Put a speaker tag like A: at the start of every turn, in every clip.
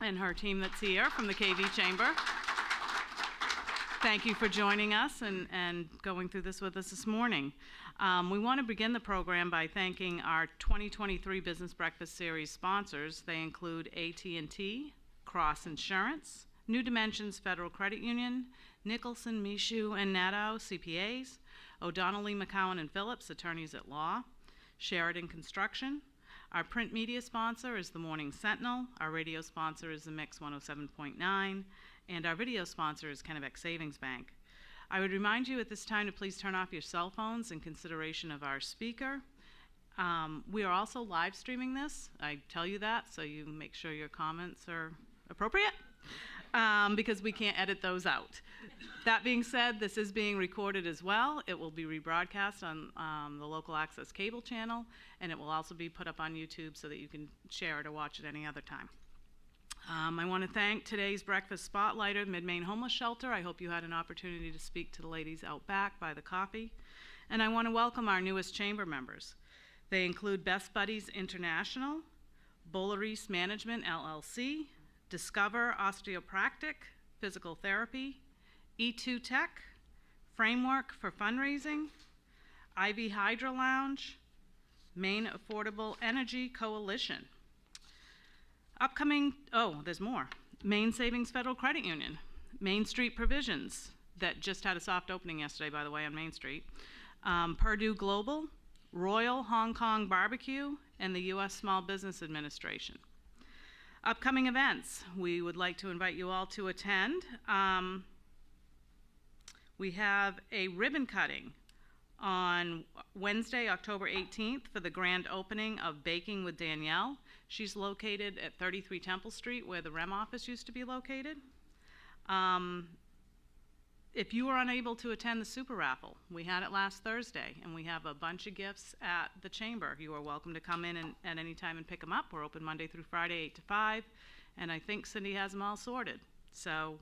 A: and her team that's here from the KV Chamber. Thank you for joining us and going through this with us this morning. We want to begin the program by thanking our 2023 Business Breakfast Series sponsors. They include AT&T, Cross Insurance, New Dimensions Federal Credit Union, Nicholson, Michaud, and Nadeau, CPAs, O'Donnell, McCowan, and Phillips, attorneys at law, Sheridan Construction. Our print media sponsor is the Morning Sentinel. Our radio sponsor is the Mix 107.9. And our video sponsor is Kennebec Savings Bank. I would remind you at this time to please turn off your cell phones in consideration of our speaker. We are also live streaming this. I tell you that so you make sure your comments are appropriate because we can't edit those out. That being said, this is being recorded as well. It will be rebroadcast on the local access cable channel, and it will also be put up on YouTube so that you can share it or watch it any other time. I want to thank today's breakfast spotlighter, Mid-Maine Homeless Shelter. I hope you had an opportunity to speak to the ladies out back by the coffee. And I want to welcome our newest chamber members. They include Best Buddies International, Boulerice Management LLC, Discover Osteopraktic Physical Therapy, E2 Tech, Framework for Fundraising, Ivy Hydra Lounge, Maine Affordable Energy Coalition. Upcoming, there's more. Maine Savings Federal Credit Union, Main Street Provisions, that just had a soft opening yesterday, by the way, on Main Street, Purdue Global, Royal Hong Kong Barbecue, and the U.S. Small Business Administration. Upcoming events, we would like to invite you all to attend. We have a ribbon cutting on Wednesday, October 18th for the grand opening of Baking with Danielle. She's located at 33 Temple Street where the REM office used to be located. If you were unable to attend the super raffle, we had it last Thursday and we have a bunch of gifts at the chamber. You are welcome to come in at any time and pick them up. We're open Monday through Friday, 8 to 5, and I think Cindy has them all sorted. So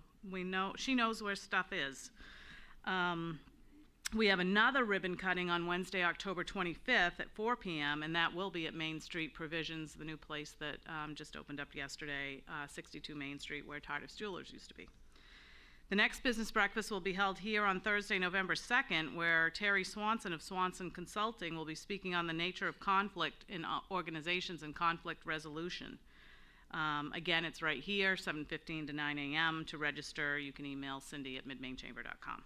A: she knows where stuff is. We have another ribbon cutting on Wednesday, October 25th at 4 p.m., and that will be at Main Street Provisions, the new place that just opened up yesterday, 62 Main Street, where Tardif's Jewelers used to be. The next business breakfast will be held here on Thursday, November 2nd, where Terry Swanson of Swanson Consulting will be speaking on the nature of conflict in organizations and conflict resolution. Again, it's right here, 7:15 to 9 a.m. To register, you can email Cindy at midmainechamber.com.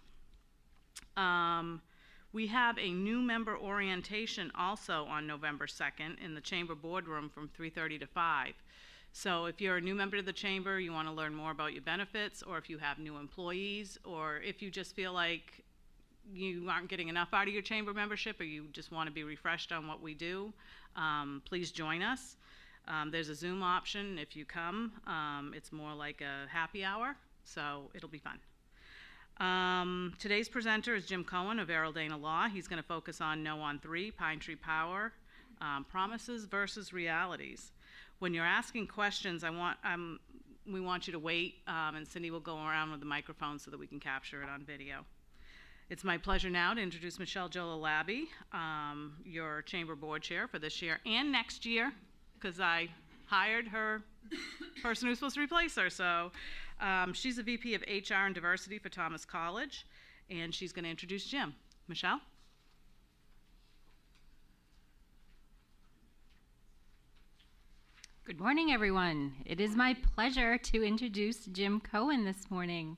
A: We have a new member orientation also on November 2nd in the chamber boardroom from 3:30 to 5. So if you're a new member of the chamber, you want to learn more about your benefits, or if you have new employees, or if you just feel like you aren't getting enough out of your chamber membership, or you just want to be refreshed on what we do, please join us. There's a Zoom option if you come. It's more like a happy hour, so it'll be fun. Today's presenter is Jim Cohen of Errol Dana Law. He's going to focus on No on 3, Pine Tree Power, promises versus realities. When you're asking questions, we want you to wait, and Cindy will go around with the microphone so that we can capture it on video. It's my pleasure now to introduce Michelle Jolalabi, your chamber board chair for this year and next year, because I hired her person who's supposed to replace her. So she's a VP of HR and Diversity for Thomas College, and she's going to introduce Jim. Michelle?
B: Good morning, everyone. It is my pleasure to introduce Jim Cohen this morning.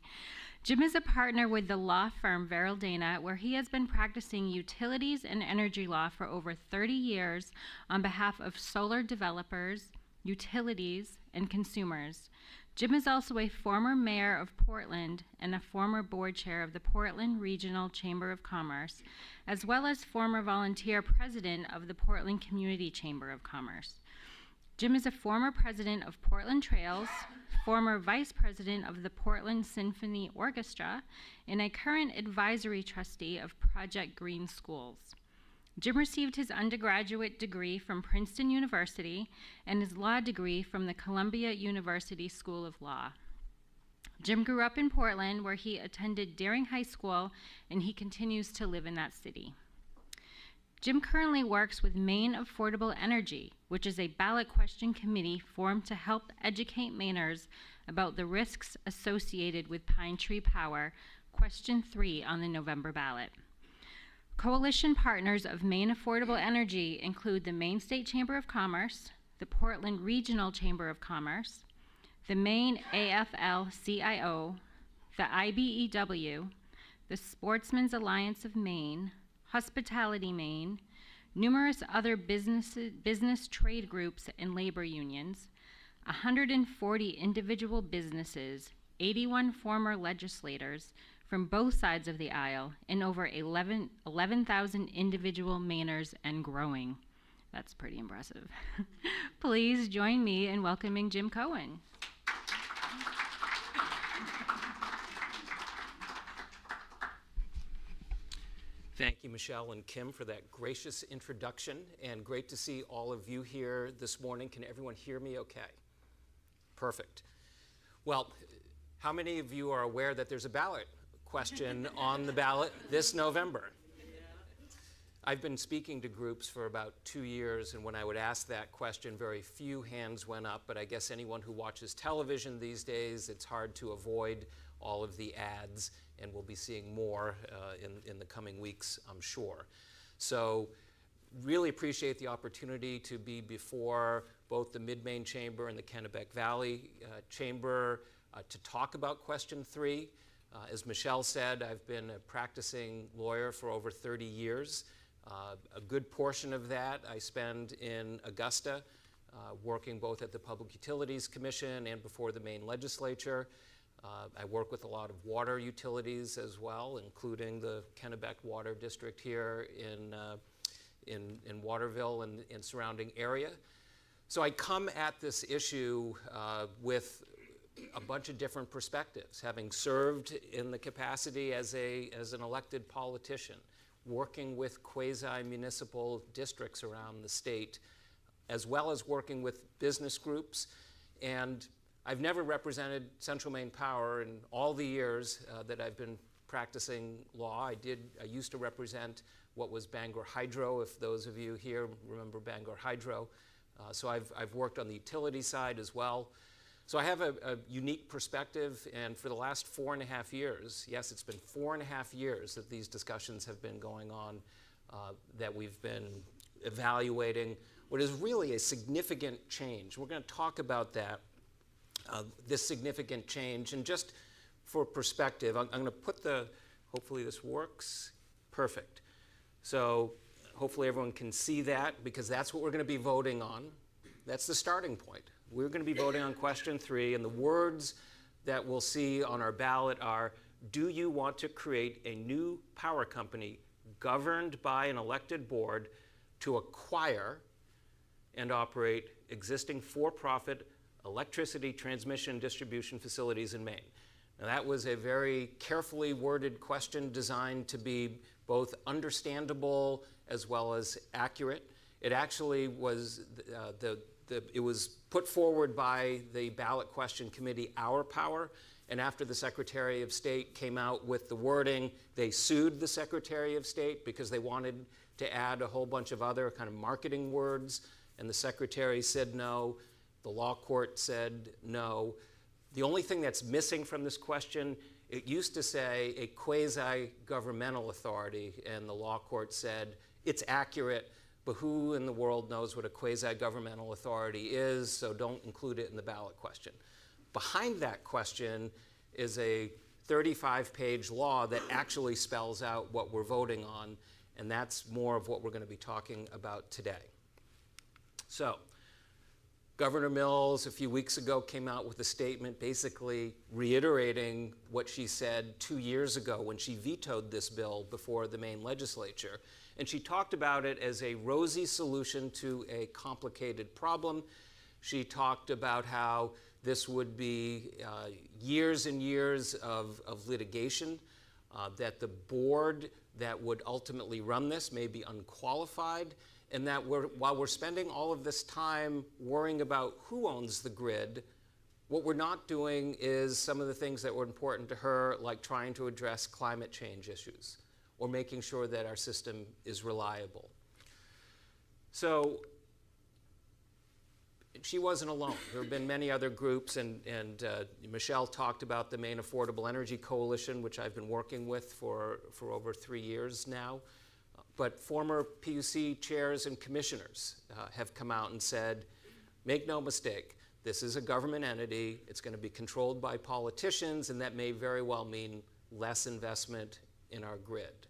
B: Jim is a partner with the law firm Errol Dana, where he has been practicing utilities and energy law for over 30 years on behalf of solar developers, utilities, and consumers. Jim is also a former mayor of Portland and a former board chair of the Portland Regional Chamber of Commerce, as well as former volunteer president of the Portland Community Chamber of Commerce. Jim is a former president of Portland Trails, former vice president of the Portland Symphony Orchestra, and a current advisory trustee of Project Green Schools. Jim received his undergraduate degree from Princeton University and his law degree from the Columbia University School of Law. Jim grew up in Portland, where he attended Deering High School, and he continues to live in that city. Jim currently works with Maine Affordable Energy, which is a ballot question committee formed to help educate Mainers about the risks associated with pine tree power, question 3 on the November ballot. Coalition partners of Maine Affordable Energy include the Maine State Chamber of Commerce, the Portland Regional Chamber of Commerce, the Maine AFL-CIO, the IBEW, the Sportsmen's Alliance of Maine, Hospitality Maine, numerous other business trade groups and labor unions, 140 individual businesses, 81 former legislators from both sides of the aisle, and over 11,000 individual Mainers and growing. That's pretty impressive. Please join me in welcoming Jim Cohen.
C: Thank you, Michelle and Kim, for that gracious introduction, and great to see all of you here this morning. Can everyone hear me okay? Perfect. Well, how many of you are aware that there's a ballot question on the ballot this November? I've been speaking to groups for about 2 years, and when I would ask that question, very few hands went up, but I guess anyone who watches television these days, it's hard to avoid all of the ads, and we'll be seeing more in the coming weeks, I'm sure. So really appreciate the opportunity to be before both the Mid-Maine Chamber and the Kennebec Valley Chamber to talk about question 3. As Michelle said, I've been a practicing lawyer for over 30 years. A good portion of that I spend in Augusta, working both at the Public Utilities Commission and before the Maine legislature. I work with a lot of water utilities as well, including the Kennebec Water District here in Waterville and surrounding area. So I come at this issue with a bunch of different perspectives, having served in the capacity as an elected politician, working with quasi-municipal districts around the state, as well as working with business groups. And I've never represented Central Maine Power in all the years that I've been practicing law. I used to represent what was Bangor Hydro, if those of you here remember Bangor Hydro. So I've worked on the utility side as well. So I have a unique perspective, and for the last 4.5 years, yes, it's been 4.5 years that these discussions have been going on, that we've been evaluating what is really a significant change. We're going to talk about that, this significant change, and just for perspective, I'm going to put hopefully this works, perfect. So hopefully everyone can see that, because that's what we're going to be voting on. That's the starting point. We're going to be voting on question 3, and the words that we'll see on our ballot are, do you want to create a new power company governed by an elected board to acquire and operate existing for-profit electricity transmission and distribution facilities in Maine? Now, that was a very carefully worded question designed to be both understandable as well as accurate. It actually was it was put forward by the ballot question committee, Our Power, and after the Secretary of State came out with the wording, they sued the Secretary of State because they wanted to add a whole bunch of other kind of marketing words, and the Secretary said no. The law court said no. The only thing that's missing from this question, it used to say a quasi-governmental authority, and the law court said it's accurate, but who in the world knows what a quasi-governmental authority is, so don't include it in the ballot question. Behind that question is a 35-page law that actually spells out what we're voting on, and that's more of what we're going to be talking about today. So, Governor Mills, a few weeks ago, came out with a statement basically reiterating what she said 2 years ago when she vetoed this bill before the Maine legislature. And she talked about it as a rosy solution to a complicated problem. She talked about how this would be years and years of litigation, that the board that would ultimately run this may be unqualified, and that while we're spending all of this time worrying about who owns the grid, what we're not doing is some of the things that were important to her, like trying to address climate change issues or making sure that our system is reliable. So she wasn't alone. There have been many other groups, and Michelle talked about the Maine Affordable Energy Coalition, which I've been working with for over 3 years now. But former PUC chairs and commissioners have come out and said, make no mistake, this is a government entity. It's going to be controlled by politicians, and that may very well mean less investment in our grid.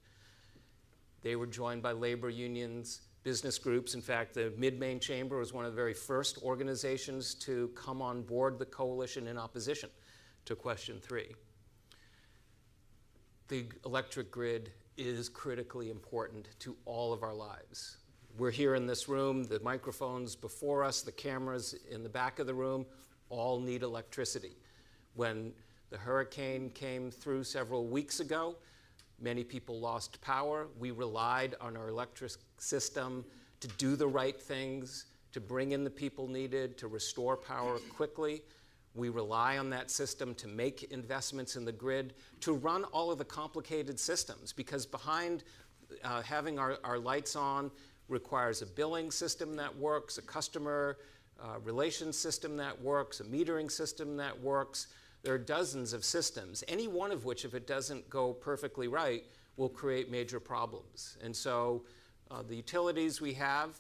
C: They were joined by labor unions, business groups. In fact, the Mid-Maine Chamber was one of the very first organizations to come on board the coalition in opposition to question 3. The electric grid is critically important to all of our lives. We're here in this room, the microphones before us, the cameras in the back of the room, all need electricity. When the hurricane came through several weeks ago, many people lost power. We relied on our electric system to do the right things, to bring in the people needed, to restore power quickly. We rely on that system to make investments in the grid, to run all of the complicated systems, because behind having our lights on requires a billing system that works, a customer relations system that works, a metering system that works. There are dozens of systems, any one of which, if it doesn't go perfectly right, will create major problems. And so the utilities we have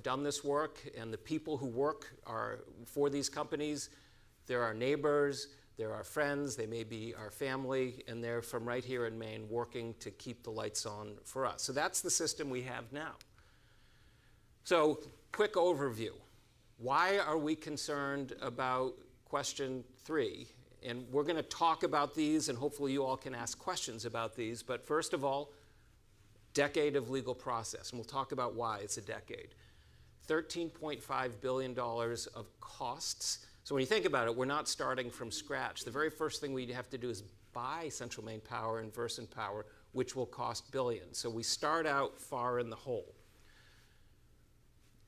C: done this work, and the people who work for these companies, they're our neighbors, they're our friends, they may be our family, and they're from right here in Maine working to keep the lights on for us. So that's the system we have now. So, quick overview. Why are we concerned about question 3? And we're going to talk about these, and hopefully you all can ask questions about these. But first of all, decade of legal process, and we'll talk about why it's a decade. $13.5 billion of costs. So when you think about it, we're not starting from scratch. The very first thing we have to do is buy Central Maine Power and Versant Power, which will cost billions. So we start out far in the hole.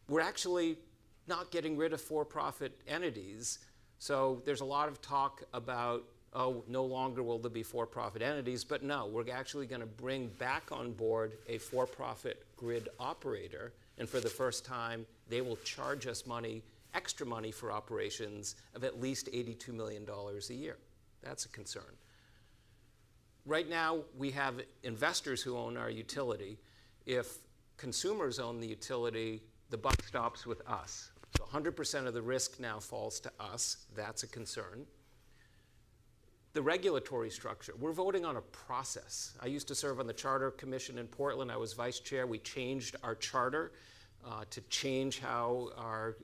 C: We're actually not getting rid of for-profit entities. So there's a lot of talk about, oh, no longer will there be for-profit entities, but no, we're actually going to bring back on board a for-profit grid operator, and for the first time, they will charge us money, extra money for operations of at least $82 million a year. That's a concern. Right now, we have investors who own our utility. If consumers own the utility, the buck stops with us. So 100% of the risk now falls to us. That's a concern. The regulatory structure, we're voting on a process. I used to serve on the Charter Commission in Portland. I was vice chair. We changed our charter to change how our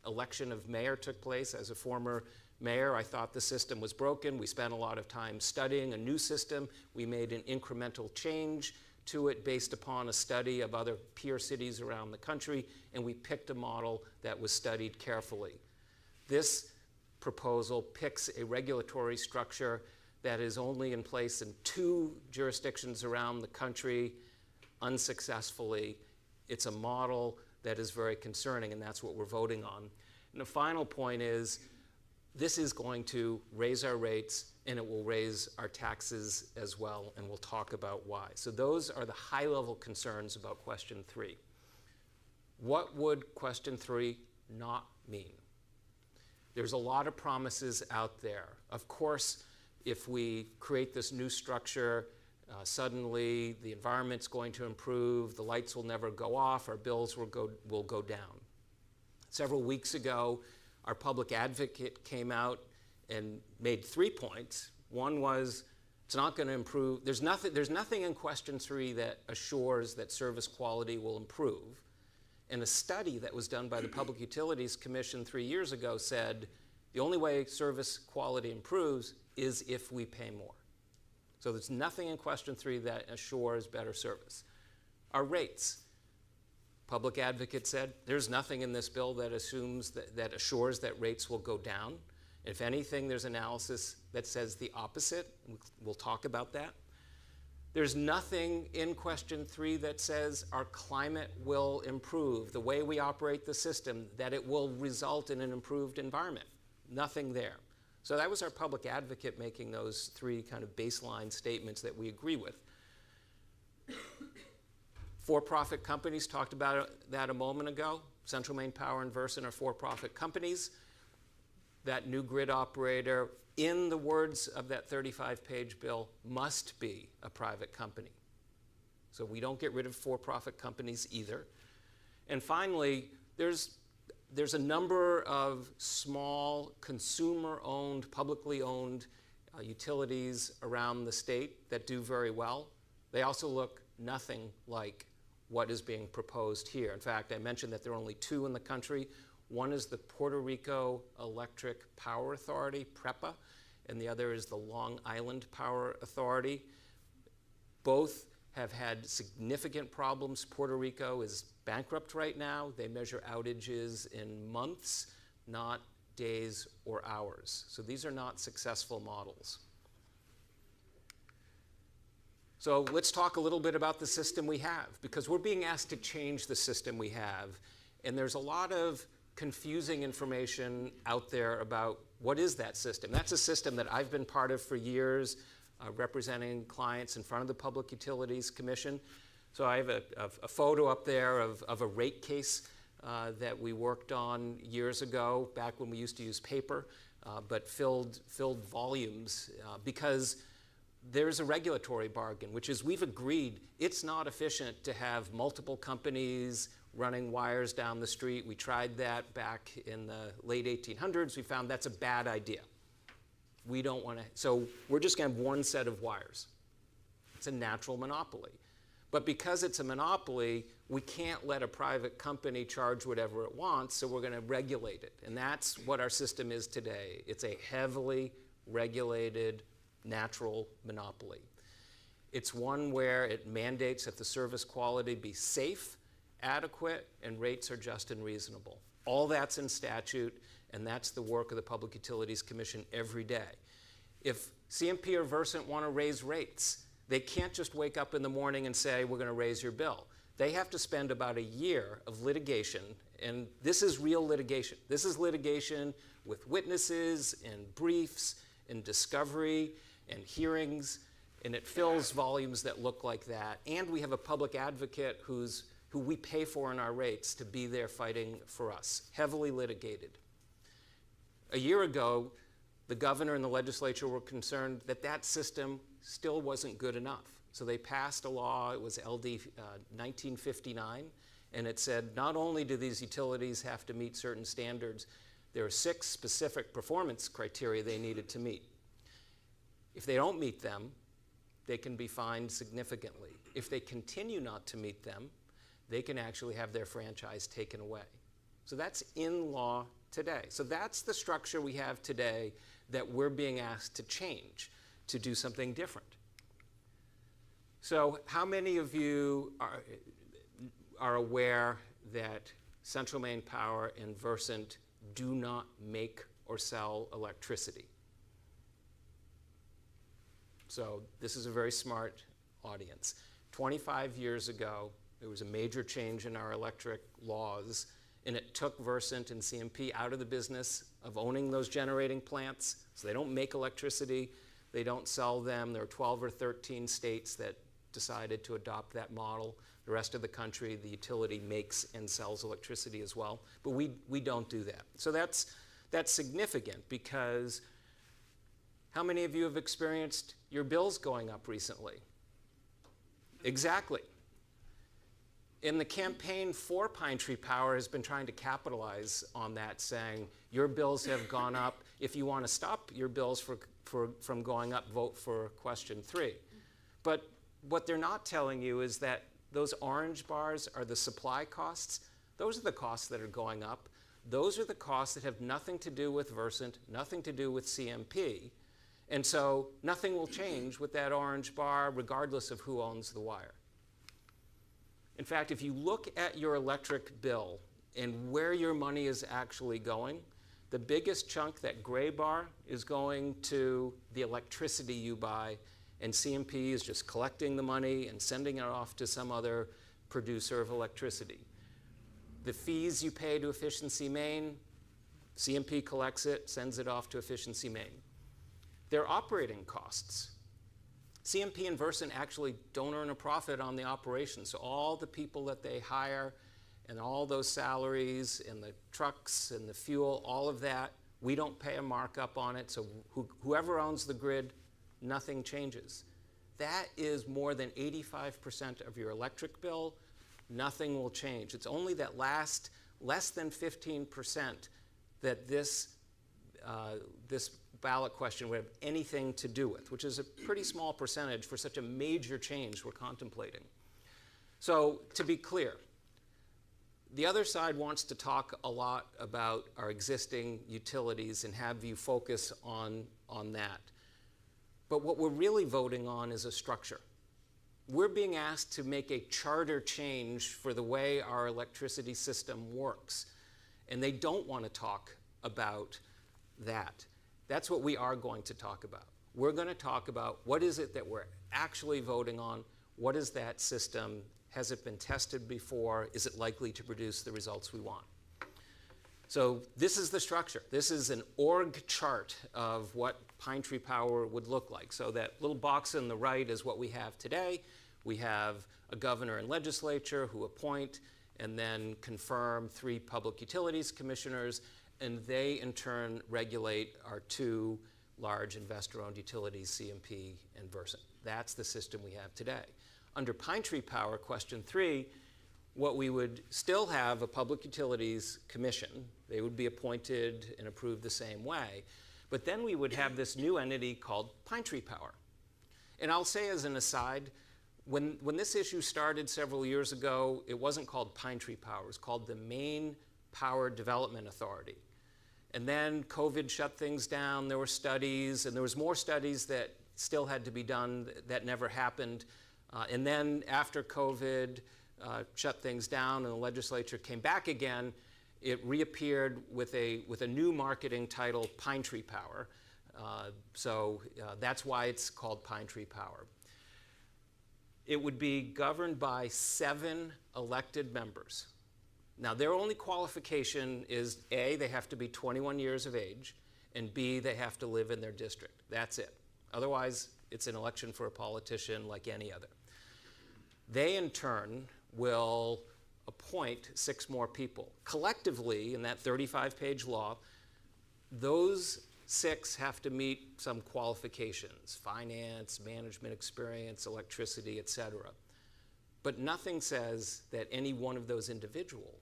C: election of mayor took place. As a former mayor, I thought the system was broken. We spent a lot of time studying a new system. We made an incremental change to it based upon a study of other peer cities around the country, and we picked a model that was studied carefully. This proposal picks a regulatory structure that is only in place in 2 jurisdictions around the country unsuccessfully. It's a model that is very concerning, and that's what we're voting on. And the final point is, this is going to raise our rates, and it will raise our taxes as well, and we'll talk about why. So those are the high-level concerns about question 3. What would question 3 not mean? There's a lot of promises out there. Of course, if we create this new structure, suddenly the environment's going to improve, the lights will never go off, our bills will go down. Several weeks ago, our public advocate came out and made 3 points. One was, it's not going to improve. There's nothing in question 3 that assures that service quality will improve. And a study that was done by the Public Utilities Commission 3 years ago said the only way service quality improves is if we pay more. So there's nothing in question 3 that assures better service. Our rates. Public advocate said there's nothing in this bill that assumes that assures that rates will go down. If anything, there's analysis that says the opposite. We'll talk about that. There's nothing in question 3 that says our climate will improve, the way we operate the system, that it will result in an improved environment. Nothing there. So that was our public advocate making those 3 kind of baseline statements that we agree with. For-profit companies, talked about that a moment ago. Central Maine Power and Versant are for-profit companies. That new grid operator, in the words of that 35-page bill, must be a private company. So we don't get rid of for-profit companies either. And finally, there's a number of small consumer-owned, publicly owned utilities around the state that do very well. They also look nothing like what is being proposed here. In fact, I mentioned that there are only 2 in the country. One is the Puerto Rico Electric Power Authority, PREPA, and the other is the Long Island Power Authority. Both have had significant problems. Puerto Rico is bankrupt right now. They measure outages in months, not days or hours. So these are not successful models. So let's talk a little bit about the system we have, because we're being asked to change the system we have. And there's a lot of confusing information out there about what is that system. That's a system that I've been part of for years, representing clients in front of the Public Utilities Commission. So I have a photo up there of a rate case that we worked on years ago, back when we used to use paper, but filled volumes because there's a regulatory bargain, which is we've agreed it's not efficient to have multiple companies running wires down the street. We tried that back in the late 1800s. We found that's a bad idea. We don't want to, so we're just going to have one set of wires. It's a natural monopoly. But because it's a monopoly, we can't let a private company charge whatever it wants, so we're going to regulate it. And that's what our system is today. It's a heavily regulated natural monopoly. It's one where it mandates that the service quality be safe, adequate, and rates are just and reasonable. All that's in statute, and that's the work of the Public Utilities Commission every day. If CMP or Versant want to raise rates, they can't just wake up in the morning and say, we're going to raise your bill. They have to spend about a year of litigation, and this is real litigation. This is litigation with witnesses and briefs and discovery and hearings, and it fills volumes that look like that. And we have a public advocate who we pay for in our rates to be there fighting for us, heavily litigated. A year ago, the governor and the legislature were concerned that that system still wasn't good enough. So they passed a law, it was LD 1959, and it said not only do these utilities have to meet certain standards, there are 6 specific performance criteria they needed to meet. If they don't meet them, they can be fined significantly. If they continue not to meet them, they can actually have their franchise taken away. So that's in law today. So that's the structure we have today that we're being asked to change, to do something different. So how many of you are aware that Central Maine Power and Versant do not make or sell electricity? So this is a very smart audience. 25 years ago, there was a major change in our electric laws, and it took Versant and CMP out of the business of owning those generating plants. So they don't make electricity, they don't sell them. There are 12 or 13 states that decided to adopt that model. The rest of the country, the utility makes and sells electricity as well. But we don't do that. So that's significant, because how many of you have experienced your bills going up recently? Exactly. And the campaign for Pine Tree Power has been trying to capitalize on that, saying your bills have gone up. If you want to stop your bills from going up, vote for question 3. But what they're not telling you is that those orange bars are the supply costs. Those are the costs that are going up. Those are the costs that have nothing to do with Versant, nothing to do with CMP. And so nothing will change with that orange bar, regardless of who owns the wire. In fact, if you look at your electric bill and where your money is actually going, the biggest chunk, that gray bar, is going to the electricity you buy, and CMP is just collecting the money and sending it off to some other producer of electricity. The fees you pay to Efficiency Maine, CMP collects it, sends it off to Efficiency Maine. Their operating costs, CMP and Versant actually don't earn a profit on the operation. So all the people that they hire and all those salaries and the trucks and the fuel, all of that, we don't pay a markup on it. So whoever owns the grid, nothing changes. That is more than 85% of your electric bill. Nothing will change. It's only that last less than 15% that this ballot question would have anything to do with, which is a pretty small percentage for such a major change we're contemplating. So to be clear, the other side wants to talk a lot about our existing utilities and have you focus on that. But what we're really voting on is a structure. We're being asked to make a charter change for the way our electricity system works. And they don't want to talk about that. That's what we are going to talk about. We're going to talk about what is it that we're actually voting on, what is that system, has it been tested before, is it likely to produce the results we want. So this is the structure. This is an org chart of what Pine Tree Power would look like. So that little box on the right is what we have today. We have a governor and legislature who appoint and then confirm 3 public utilities commissioners, and they in turn regulate our 2 large investor-owned utilities, CMP and Versant. That's the system we have today. Under Pine Tree Power, question 3, what we would still have a public utilities commission. They would be appointed and approved the same way. But then we would have this new entity called Pine Tree Power. And I'll say as an aside, when this issue started several years ago, it wasn't called Pine Tree Power. It was called the Maine Power Development Authority. And then COVID shut things down. There were studies, and there was more studies that still had to be done that never happened. And then after COVID shut things down and the legislature came back again, it reappeared with a new marketing title, Pine Tree Power. So that's why it's called Pine Tree Power. It would be governed by 7 elected members. Now, their only qualification is A, they have to be 21 years of age, and B, they have to live in their district. That's it. Otherwise, it's an election for a politician like any other. They, in turn, will appoint 6 more people. Collectively, in that 35-page law, those 6 have to meet some qualifications: finance, management experience, electricity, etc. But nothing says that any one of those individual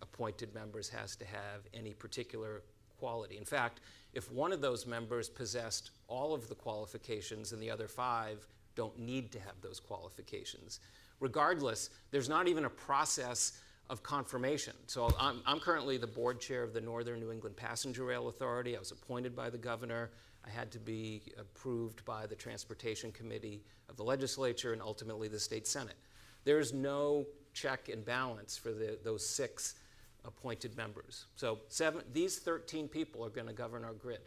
C: appointed members has to have any particular quality. In fact, if one of those members possessed all of the qualifications and the other 5 don't need to have those qualifications. Regardless, there's not even a process of confirmation. So I'm currently the board chair of the Northern New England Passenger Rail Authority. I was appointed by the governor. I had to be approved by the Transportation Committee of the legislature and ultimately the state Senate. There's no check and balance for those 6 appointed members. So these 13 people are going to govern our grid.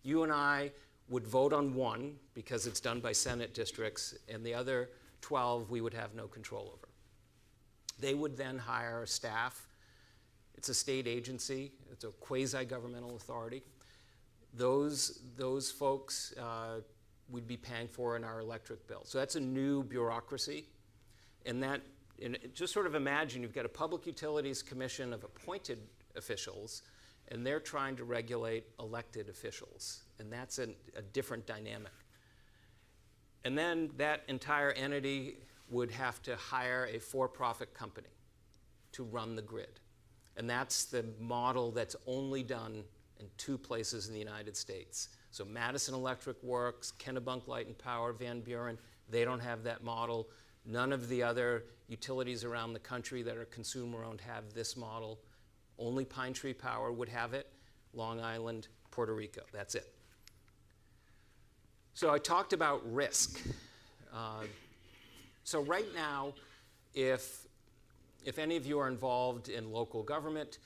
C: You and I would vote on 1 because it's done by Senate districts, and the other 12 we would have no control over. They would then hire staff. It's a state agency. It's a quasi-governmental authority. Those folks we'd be paying for in our electric bill. So that's a new bureaucracy. And just sort of imagine you've got a Public Utilities Commission of appointed officials, and they're trying to regulate elected officials. And that's a different dynamic. And then that entire entity would have to hire a for-profit company to run the grid. And that's the model that's only done in 2 places in the United States. So Madison Electric Works, Kennebunk Light and Power, Van Buren, they don't have that model. None of the other utilities around the country that are consumer-owned have this model. Only Pine Tree Power would have it. Long Island, Puerto Rico, that's it. So I talked about risk. So right now, if any of you are involved in local government,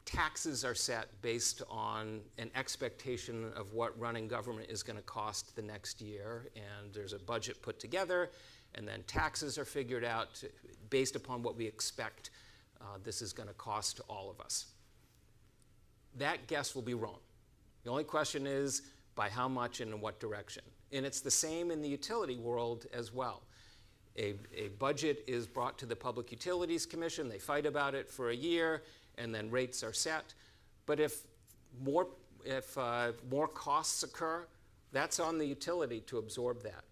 C: taxes are set based on an expectation of what running government is going to cost the next year, and there's a budget put together, and then taxes are figured out based upon what we expect this is going to cost all of us. That guess will be wrong. The only question is, By how much and in what direction? And it's the same in the utility world as well. A budget is brought to the Public Utilities Commission, they fight about it for a year, and then rates are set. But if more costs occur, that's on the utility to absorb that.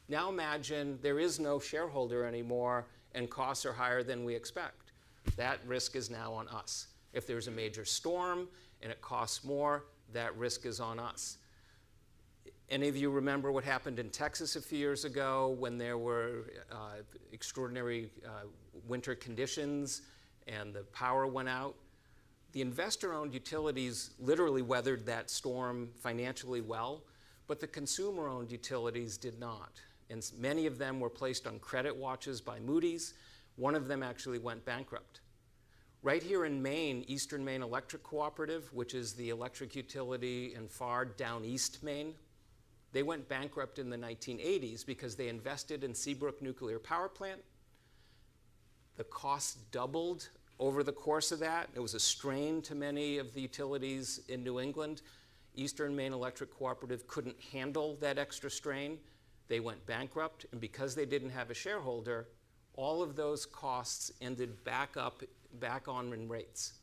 C: Now imagine there is no shareholder anymore and costs are higher than we expect. That risk is now on us. If there's a major storm and it costs more, that risk is on us. Any of you remember what happened in Texas a few years ago when there were extraordinary winter conditions and the power went out? The investor-owned utilities literally weathered that storm financially well, but the consumer-owned utilities did not. And many of them were placed on credit watches by Moody's. One of them actually went bankrupt. Right here in Maine, Eastern Maine Electric Cooperative, which is the electric utility in far down east Maine, they went bankrupt in the 1980s because they invested in Seabrook Nuclear Power Plant. The costs doubled over the course of that. It was a strain to many of the utilities in New England. Eastern Maine Electric Cooperative couldn't handle that extra strain. They went bankrupt, and because they didn't have a shareholder, all of those costs ended back on in rates.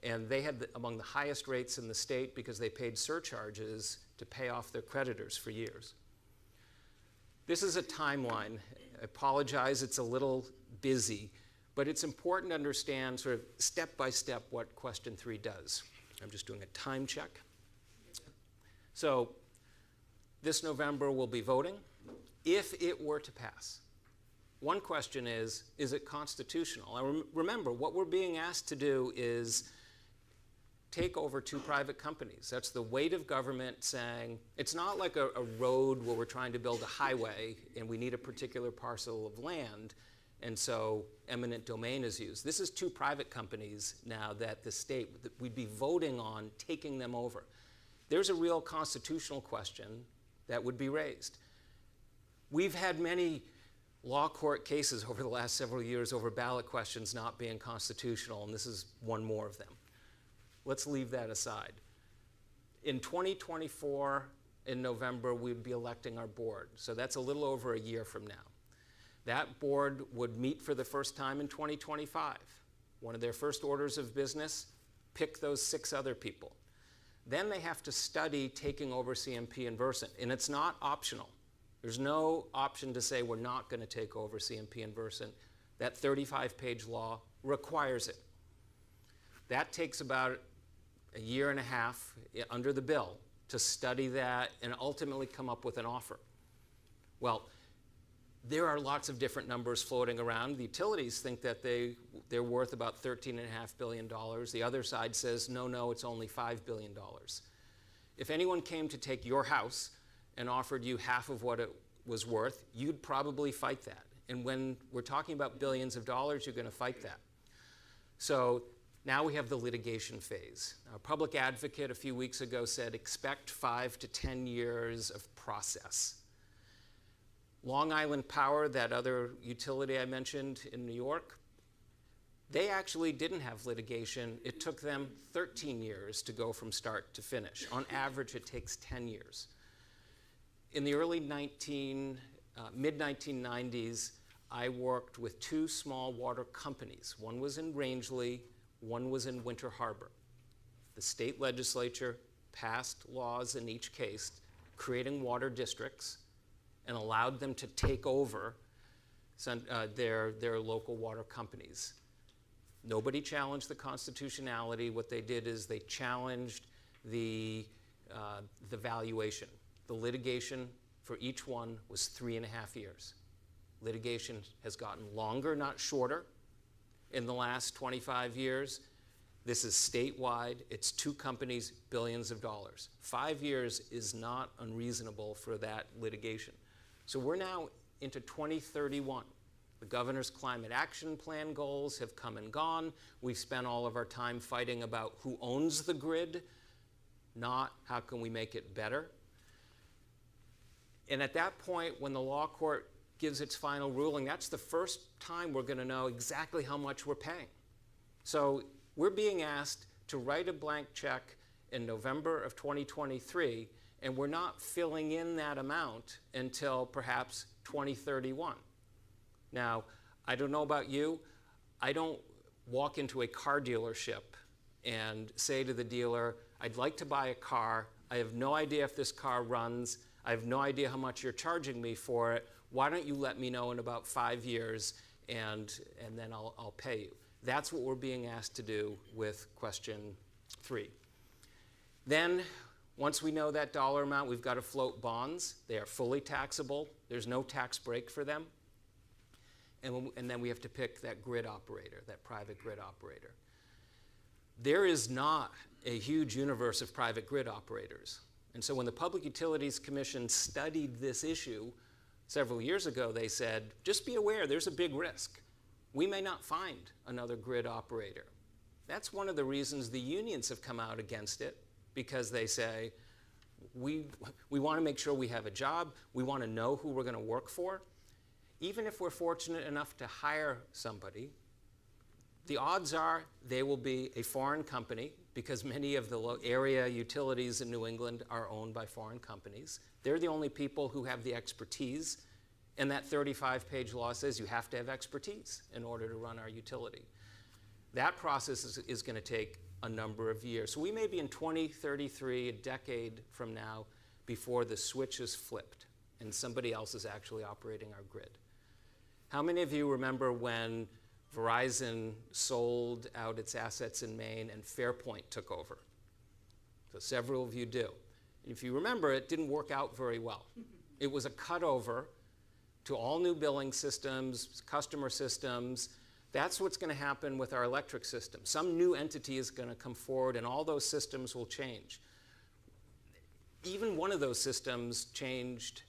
C: And they had among the highest rates in the state because they paid surcharges to pay off their creditors for years. This is a timeline. I apologize, it's a little busy, but it's important to understand sort of step by step what question 3 does. I'm just doing a time check. So this November we'll be voting. If it were to pass, one question is it constitutional? And remember, what we're being asked to do is take over 2 private companies. That's the weight of government saying, it's not like a road where we're trying to build a highway and we need a particular parcel of land, and so eminent domain is used. This is 2 private companies now that the state, that we'd be voting on taking them over. There's a real constitutional question that would be raised. We've had many law court cases over the last several years over ballot questions not being constitutional, and this is one more of them. Let's leave that aside. In 2024, in November, we'd be electing our board, so that's a little over a year from now. That board would meet for the first time in 2025. One of their first orders of business, pick those 6 other people. Then they have to study taking over CMP and Versant, and it's not optional. There's no option to say we're not going to take over CMP and Versant. That 35-page law requires it. That takes about a year and a half under the bill to study that and ultimately come up with an offer. Well, there are lots of different numbers floating around. The utilities think that they're worth about $13.5 billion. The other side says, no, it's only $5 billion. If anyone came to take your house and offered you half of what it was worth, you'd probably fight that. And when we're talking about billions of dollars, you're going to fight that. So now we have the litigation phase. A public advocate a few weeks ago said, expect 5 to 10 years of process. Long Island Power, that other utility I mentioned in New York, they actually didn't have litigation. It took them 13 years to go from start to finish. On average, it takes 10 years. In the early mid-1990s, I worked with 2 small water companies. One was in Rangeley, one was in Winter Harbor. The state legislature passed laws in each case creating water districts and allowed them to take over their local water companies. Nobody challenged the constitutionality. What they did is they challenged the valuation. The litigation for each one was 3.5 years. Litigation has gotten longer, not shorter, in the last 25 years. This is statewide. It's 2 companies, billions of dollars. 5 years is not unreasonable for that litigation. So we're now into 2031. The governor's climate action plan goals have come and gone. We've spent all of our time fighting about who owns the grid, not how can we make it better. And at that point, when the law court gives its final ruling, that's the first time we're going to know exactly how much we're paying. So we're being asked to write a blank check in November of 2023, and we're not filling in that amount until perhaps 2031. Now, I don't know about you, I don't walk into a car dealership and say to the dealer, I'd like to buy a car, I have no idea if this car runs, I have no idea how much you're charging me for it, why don't you let me know in about 5 years and then I'll pay you. That's what we're being asked to do with question 3. Then, once we know that dollar amount, we've got to float bonds. They are fully taxable. There's no tax break for them. And then we have to pick that grid operator, that private grid operator. There is not a huge universe of private grid operators. And so when the Public Utilities Commission studied this issue several years ago, they said, just be aware, there's a big risk. We may not find another grid operator. That's one of the reasons the unions have come out against it, because they say, we want to make sure we have a job, we want to know who we're going to work for. Even if we're fortunate enough to hire somebody, the odds are they will be a foreign company, because many of the area utilities in New England are owned by foreign companies. They're the only people who have the expertise, and that 35-page law says you have to have expertise in order to run our utility. That process is going to take a number of years. So we may be in 2033, a decade from now, before the switch is flipped and somebody else is actually operating our grid. How many of you remember when Verizon sold out its assets in Maine and Fairpoint took over? So several of you do. And if you remember, it didn't work out very well. It was a cutover to all new billing systems, customer systems. That's what's going to happen with our electric system. Some new entity is going to come forward and all those systems will change. Even one of those systems changed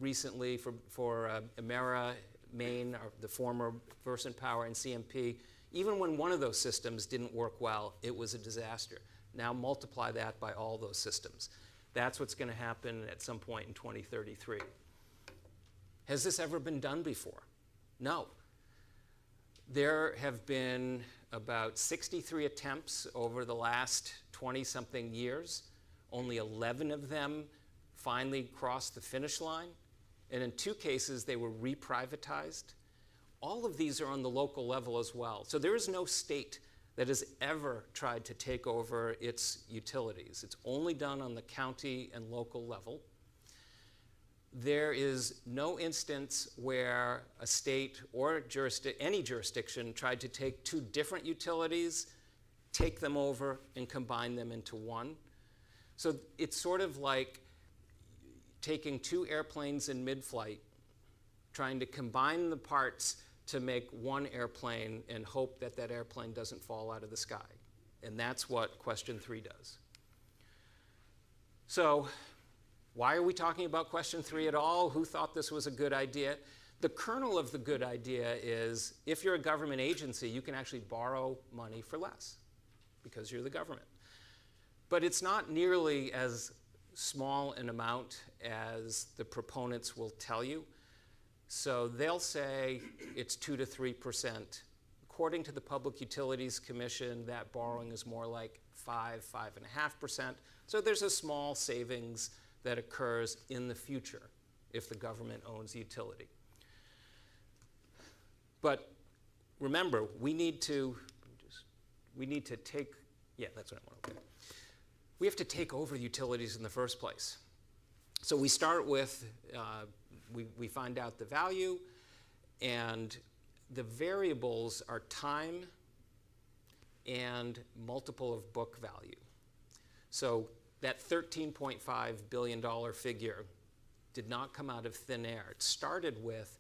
C: recently for Emera, Maine, or the former Versant Power and CMP. Even when one of those systems didn't work well, it was a disaster. Now multiply that by all those systems. That's what's going to happen at some point in 2033. Has this ever been done before? No. There have been about 63 attempts over the last 20-something years. Only 11 of them finally crossed the finish line. And in 2 cases, they were reprivatized. All of these are on the local level as well. So there is no state that has ever tried to take over its utilities. It's only done on the county and local level. There is no instance where a state or any jurisdiction tried to take 2 different utilities, take them over, and combine them into one. So it's sort of like taking 2 airplanes in mid-flight, trying to combine the parts to make one airplane and hope that that airplane doesn't fall out of the sky. And that's what question 3 does. So why are we talking about question 3 at all? Who thought this was a good idea? The kernel of the good idea is if you're a government agency, you can actually borrow money for less because you're the government. But it's not nearly as small an amount as the proponents will tell you. So they'll say it's 2 to 3%. According to the Public Utilities Commission, that borrowing is more like 5.5%. So there's a small savings that occurs in the future if the government owns the utility. But remember, we need to take, yeah, that's what I want to do. We have to take over utilities in the first place. So we start with, we find out the value, and the variables are time and multiple of book value. So that $13.5 billion figure did not come out of thin air. It started with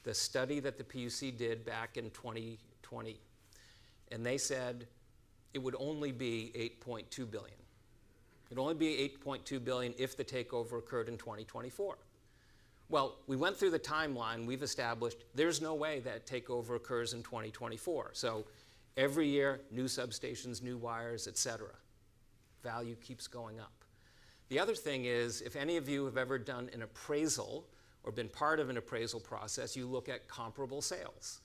C: the study that the PUC did back in 2020. And they said it would only be $8.2 billion. It would only be $8.2 billion if the takeover occurred in 2024. Well, we went through the timeline. We've established there's no way that takeover occurs in 2024. So every year, new substations, new wires, et cetera. Value keeps going up. The other thing is, if any of you have ever done an appraisal or been part of an appraisal process, you look at comparable sales.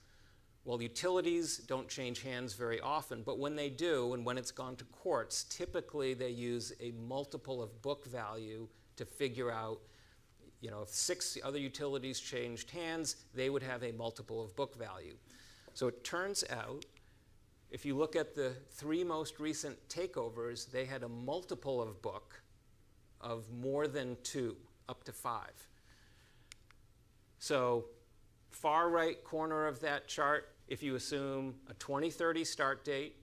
C: Well, utilities don't change hands very often, but when they do, and when it's gone to courts, typically they use a multiple of book value to figure out, if 6 other utilities changed hands, they would have a multiple of book value. So it turns out, if you look at the 3 most recent takeovers, they had a multiple of book of more than 2, up to 5. So far right corner of that chart, if you assume a 2030 start date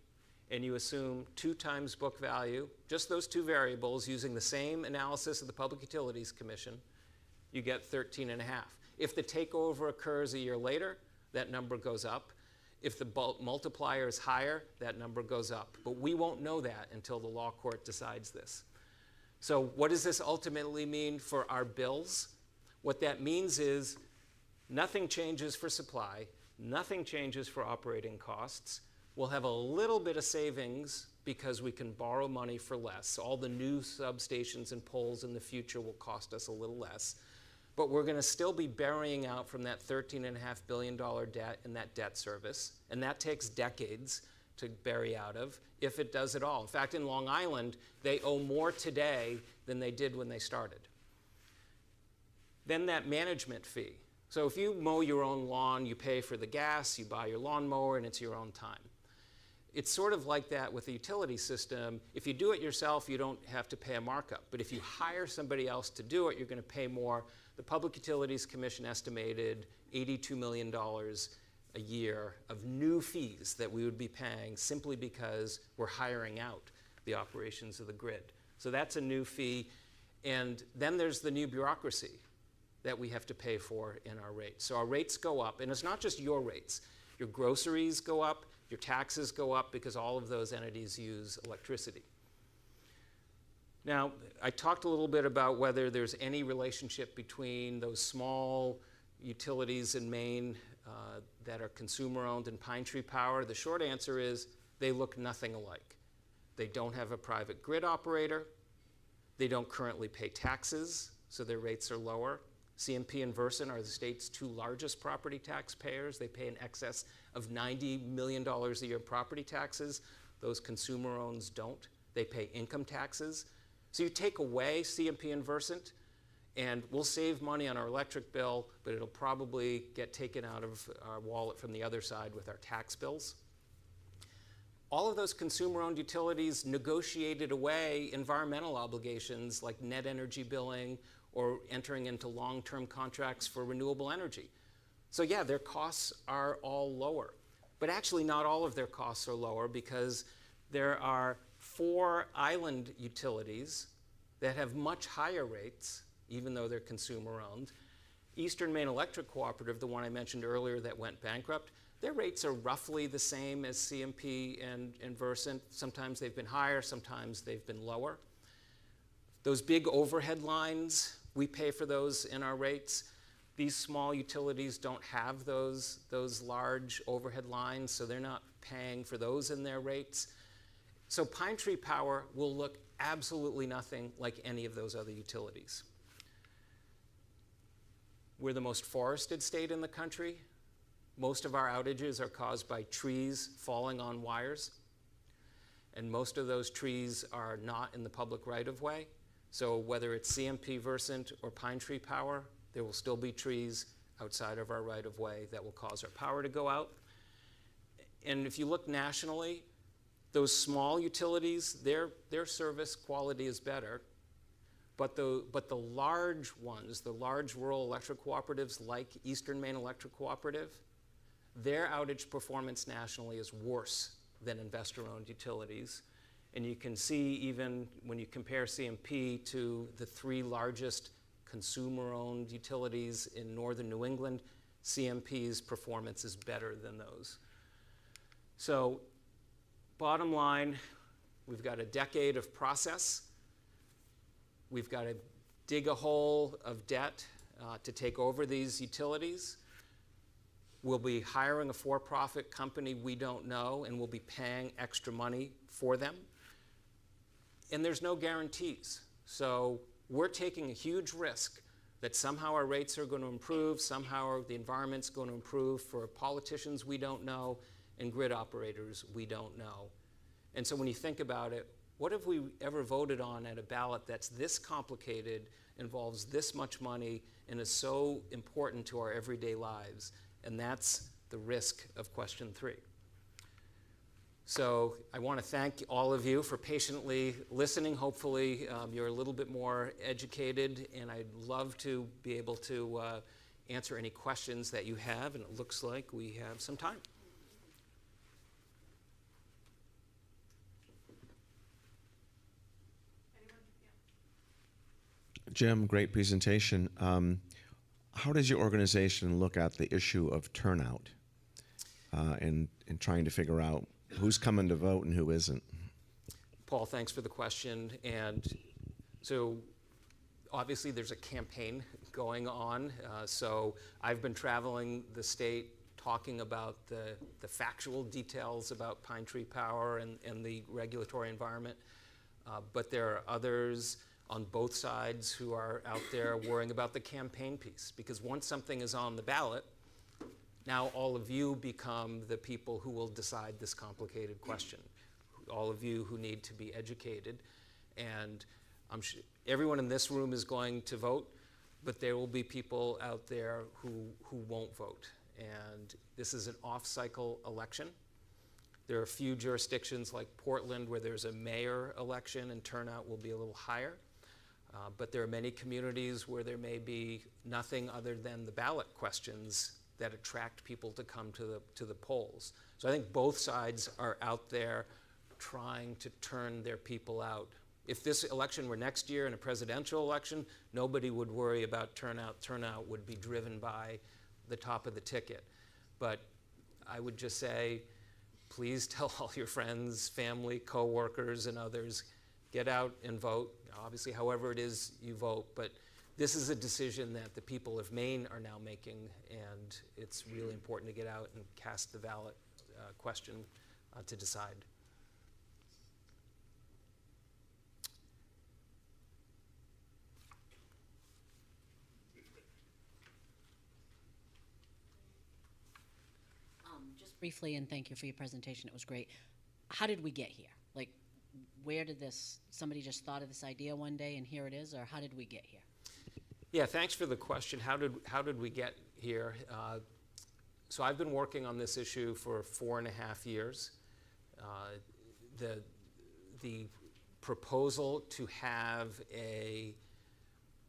C: and you assume 2 times book value, just those 2 variables using the same analysis of the Public Utilities Commission, you get 13.5. If the takeover occurs a year later, that number goes up. If the multiplier is higher, that number goes up. But we won't know that until the law court decides this. So what does this ultimately mean for our bills? What that means is nothing changes for supply, nothing changes for operating costs. We'll have a little bit of savings because we can borrow money for less. All the new substations and poles in the future will cost us a little less. But we're going to still be burying out from that $13.5 billion debt in that debt service. And that takes decades to bury out of, if it does at all. In fact, in Long Island, they owe more today than they did when they started. Then that management fee. So if you mow your own lawn, you pay for the gas, you buy your lawnmower, and it's your own time. It's sort of like that with the utility system. If you do it yourself, you don't have to pay a markup. But if you hire somebody else to do it, you're going to pay more. The Public Utilities Commission estimated $82 million a year of new fees that we would be paying simply because we're hiring out the operations of the grid. So that's a new fee. And then there's the new bureaucracy that we have to pay for in our rates. So our rates go up, and it's not just your rates. Your groceries go up, your taxes go up because all of those entities use electricity. Now, I talked a little bit about whether there's any relationship between those small utilities in Maine that are consumer-owned and Pine Tree Power. The short answer is they look nothing alike. They don't have a private grid operator. They don't currently pay taxes, so their rates are lower. CMP and Versant are the state's 2 largest property taxpayers. They pay in excess of $90 million a year in property taxes. Those consumer-owns don't. They pay income taxes. So you take away CMP and Versant, and we'll save money on our electric bill, but it'll probably get taken out of our wallet from the other side with our tax bills. All of those consumer-owned utilities negotiated away environmental obligations like net energy billing or entering into long-term contracts for renewable energy. So yeah, their costs are all lower. But actually not all of their costs are lower because there are 4 island utilities that have much higher rates, even though they're consumer-owned. Eastern Maine Electric Cooperative, the one I mentioned earlier that went bankrupt, their rates are roughly the same as CMP and Versant. Sometimes they've been higher, sometimes they've been lower. Those big overhead lines, we pay for those in our rates. These small utilities don't have those large overhead lines, so they're not paying for those in their rates. So Pine Tree Power will look absolutely nothing like any of those other utilities. We're the most forested state in the country. Most of our outages are caused by trees falling on wires. And most of those trees are not in the public right-of-way. So whether it's CMP, Versant, or Pine Tree Power, there will still be trees outside of our right-of-way that will cause our power to go out. And if you look nationally, those small utilities, their service quality is better. But the large ones, the large rural electric cooperatives like Eastern Maine Electric Cooperative, their outage performance nationally is worse than investor-owned utilities. And you can see even when you compare CMP to the 3 largest consumer-owned utilities in northern New England, CMP's performance is better than those. So bottom line, we've got a decade of process. We've got to dig a hole of debt to take over these utilities. We'll be hiring a for-profit company we don't know, and we'll be paying extra money for them. And there's no guarantees. So we're taking a huge risk that somehow our rates are going to improve, somehow the environment's going to improve. For politicians, we don't know, and grid operators, we don't know. And so when you think about it, what have we ever voted on at a ballot that's this complicated, involves this much money, and is so important to our everyday lives? And that's the risk of question 3. So I want to thank all of you for patiently listening. Hopefully you're a little bit more educated, and I'd love to be able to answer any questions that you have, and it looks like we have some time.
D: Jim, great presentation. How does your organization look at the issue of turnout and trying to figure out who's coming to vote and who isn't?
C: Paul, thanks for the question. And so obviously there's a campaign going on. So I've been traveling the state talking about the factual details about Pine Tree Power and the regulatory environment. But there are others on both sides who are out there worrying about the campaign piece. Because once something is on the ballot, now all of you become the people who will decide this complicated question. All of you who need to be educated. And I'm sure everyone in this room is going to vote, but there will be people out there who won't vote. And this is an off-cycle election. There are a few jurisdictions like Portland where there's a mayor election and turnout will be a little higher. But there are many communities where there may be nothing other than the ballot questions that attract people to come to the polls. So I think both sides are out there trying to turn their people out. If this election were next year in a presidential election, nobody would worry about turnout. Turnout would be driven by the top of the ticket. But I would just say, please tell all your friends, family, coworkers, and others, get out and vote. Obviously, however it is you vote, but this is a decision that the people of Maine are now making, and it's really important to get out and cast the ballot question to decide.
E: Just briefly, and thank you for your presentation. It was great. How did we get here? Like, where did somebody just thought of this idea one day and here it is, or how did we get here?
C: Yeah, thanks for the question. How did we get here? So I've been working on this issue for 4.5 years. The proposal to have a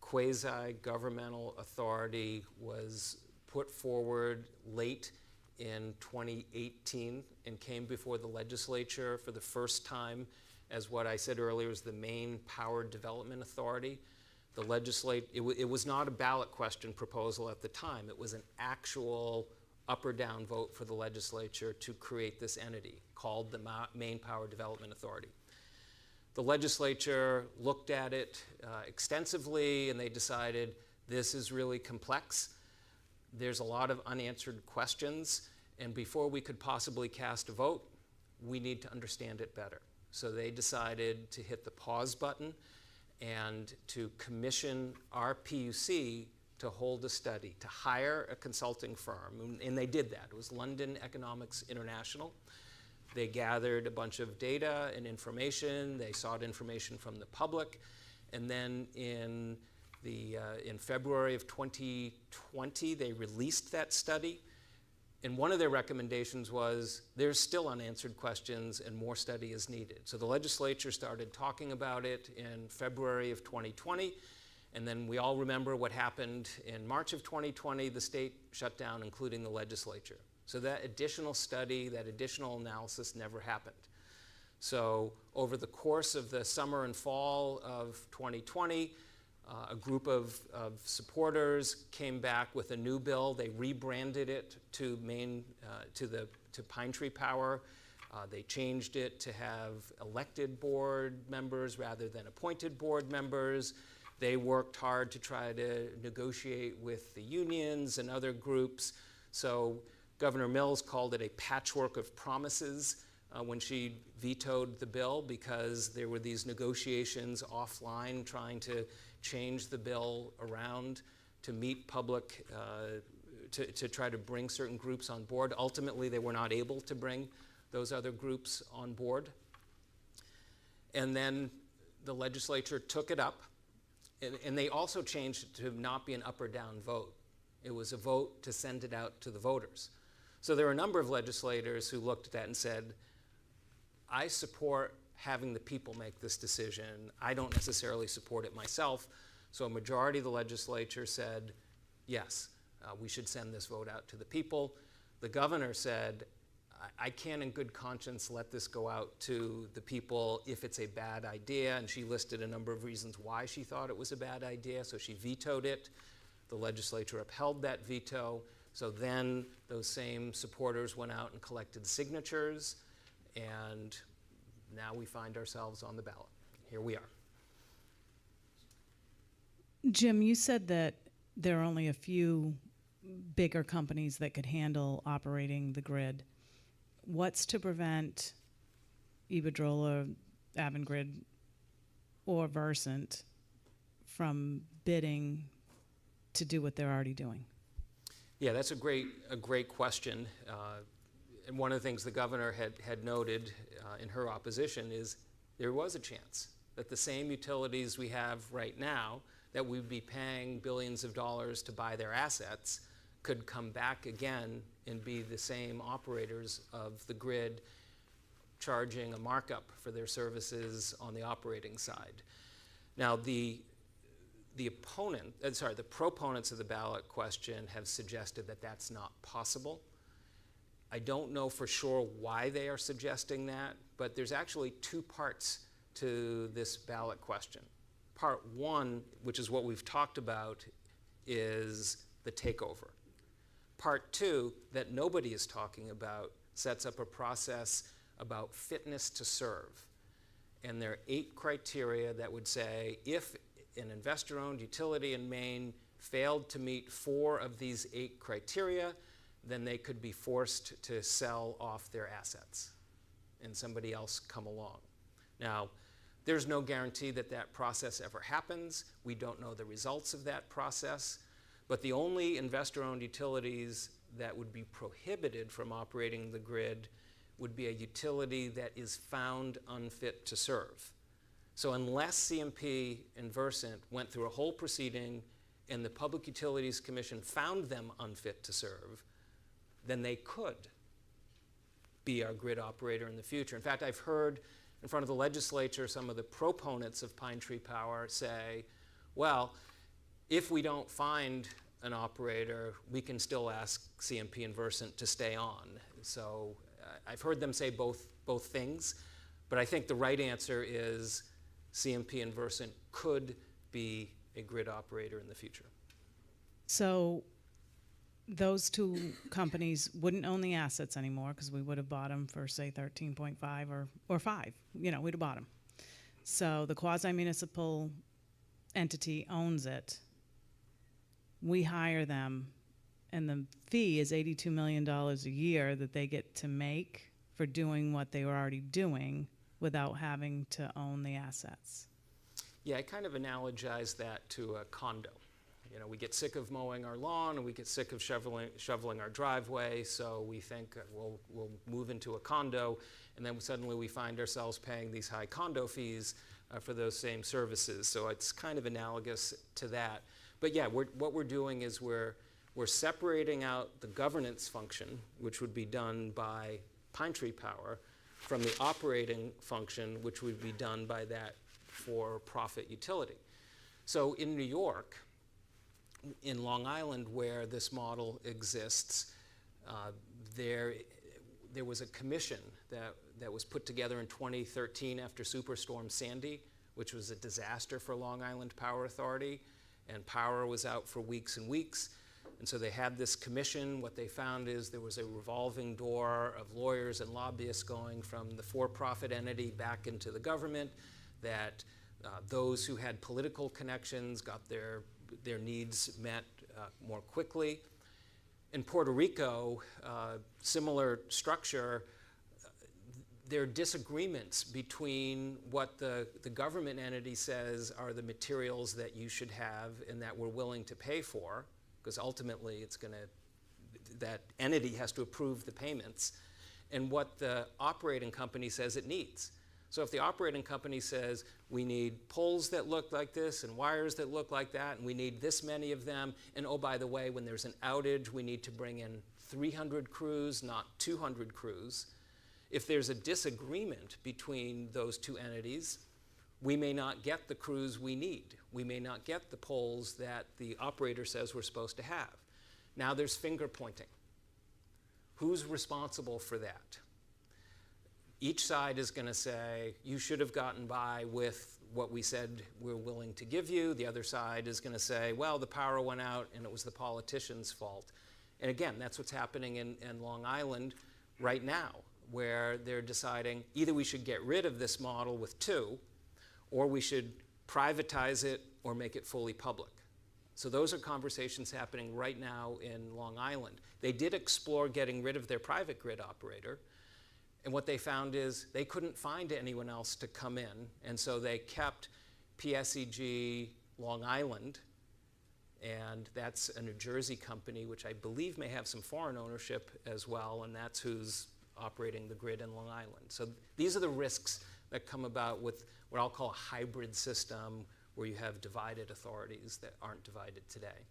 C: quasi-governmental authority was put forward late in 2018 and came before the legislature for the first time as what I said earlier is the Maine Power Development Authority. It was not a ballot question proposal at the time. It was an actual up or down vote for the legislature to create this entity called the Maine Power Development Authority. The legislature looked at it extensively and they decided this is really complex. There's a lot of unanswered questions, and before we could possibly cast a vote, we need to understand it better. So they decided to hit the pause button and to commission our PUC to hold a study, to hire a consulting firm, and they did that. It was London Economics International. They gathered a bunch of data and information. They sought information from the public, and then in February of 2020, they released that study. And one of their recommendations was there's still unanswered questions and more study is needed. So the legislature started talking about it in February of 2020. And then we all remember what happened in March of 2020. The state shut down, including the legislature. So that additional study, that additional analysis never happened. So over the course of the summer and fall of 2020, a group of supporters came back with a new bill. They rebranded it to Pine Tree Power. They changed it to have elected board members rather than appointed board members. They worked hard to try to negotiate with the unions and other groups. So Governor Mills called it a patchwork of promises when she vetoed the bill, because there were these negotiations offline trying to change the bill around. to meet public, to try to bring certain groups on board. Ultimately, they were not able to bring those other groups on board. And then the legislature took it up, and they also changed it to not be an up or down vote. It was a vote to send it out to the voters. So there were a number of legislators who looked at that and said, I support having the people make this decision. I don't necessarily support it myself. So a majority of the legislature said, yes, we should send this vote out to the people. The governor said, I can't in good conscience let this go out to the people if it's a bad idea, and she listed a number of reasons why she thought it was a bad idea, so she vetoed it. The legislature upheld that veto, so then those same supporters went out and collected signatures, and now we find ourselves on the ballot. Here we are.
A: Jim, you said that there are only a few bigger companies that could handle operating the grid. What's to prevent Iberdrola, Avangrid, or Versant from bidding to do what they're already doing?
C: Yeah, that's a great question. And one of the things the governor had noted in her opposition is there was a chance that the same utilities we have right now that we'd be paying billions of dollars to buy their assets could come back again and be the same operators of the grid, charging a markup for their services on the operating side. Now, the proponents of the ballot question have suggested that that's not possible. I don't know for sure why they are suggesting that, but there's actually two parts to this ballot question. Part one, which is what we've talked about, is the takeover. Part two, that nobody is talking about, sets up a process about fitness to serve. And there are 8 criteria that would say if an investor-owned utility in Maine failed to meet 4 of these 8 criteria, then they could be forced to sell off their assets and somebody else come along. Now, there's no guarantee that that process ever happens. We don't know the results of that process. But the only investor-owned utilities that would be prohibited from operating the grid would be a utility that is found unfit to serve. So unless CMP and Versant went through a whole proceeding and the Public Utilities Commission found them unfit to serve, then they could be our grid operator in the future. In fact, I've heard in front of the legislature some of the proponents of Pine Tree Power say, well, if we don't find an operator, we can still ask CMP and Versant to stay on. So I've heard them say both things, but I think the right answer is CMP and Versant could be a grid operator in the future.
A: So those two companies wouldn't own the assets anymore because we would have bought them for, say, 13.5 or 5. You know, we'd have bought them. So the quasi-municipal entity owns it. We hire them, and the fee is $82 million a year that they get to make for doing what they were already doing without having to own the assets.
C: Yeah, I kind of analogize that to a condo. You know, we get sick of mowing our lawn and we get sick of shoveling our driveway, so we think we'll move into a condo, and then suddenly we find ourselves paying these high condo fees for those same services. So it's kind of analogous to that. But yeah, what we're doing is we're separating out the governance function, which would be done by Pine Tree Power, from the operating function, which would be done by that for-profit utility. So in New York, in Long Island, where this model exists, there was a commission that was put together in 2013 after Superstorm Sandy, which was a disaster for Long Island Power Authority, and power was out for weeks and weeks. And so they had this commission. What they found is there was a revolving door of lawyers and lobbyists going from the for-profit entity back into the government, that those who had political connections got their needs met more quickly. In Puerto Rico, similar structure, there are disagreements between what the government entity says are the materials that you should have and that we're willing to pay for, because ultimately it's going to, that entity has to approve the payments, and what the operating company says it needs. So if the operating company says we need poles that look like this and wires that look like that, and we need this many of them, and oh, by the way, when there's an outage, we need to bring in 300 crews, not 200 crews. If there's a disagreement between those two entities, we may not get the crews we need. We may not get the poles that the operator says we're supposed to have. Now there's finger pointing. Who's responsible for that? Each side is going to say, you should have gotten by with what we said we're willing to give you. The other side is going to say, well, the power went out and it was the politicians' fault. And again, that's what's happening in Long Island right now, where they're deciding either we should get rid of this model with two, or we should privatize it or make it fully public. So those are conversations happening right now in Long Island. They did explore getting rid of their private grid operator, and what they found is they couldn't find anyone else to come in, and so they kept PSEG Long Island, and that's a New Jersey company, which I believe may have some foreign ownership as well, and that's who's operating the grid in Long Island. So these are the risks that come about with what I'll call a hybrid system, where you have divided authorities that aren't divided today.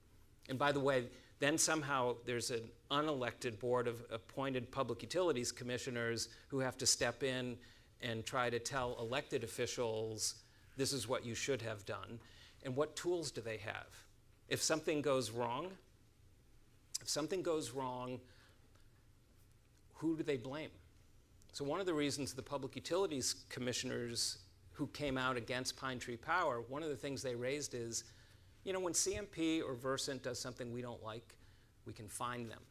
C: And by the way, then somehow there's an unelected board of appointed public utilities commissioners who have to step in and try to tell elected officials, this is what you should have done. And what tools do they have? If something goes wrong, who do they blame? So one of the reasons the public utilities commissioners who came out against Pine Tree Power, one of the things they raised is, you know, when CMP or Versant does something we don't like, we can fine them.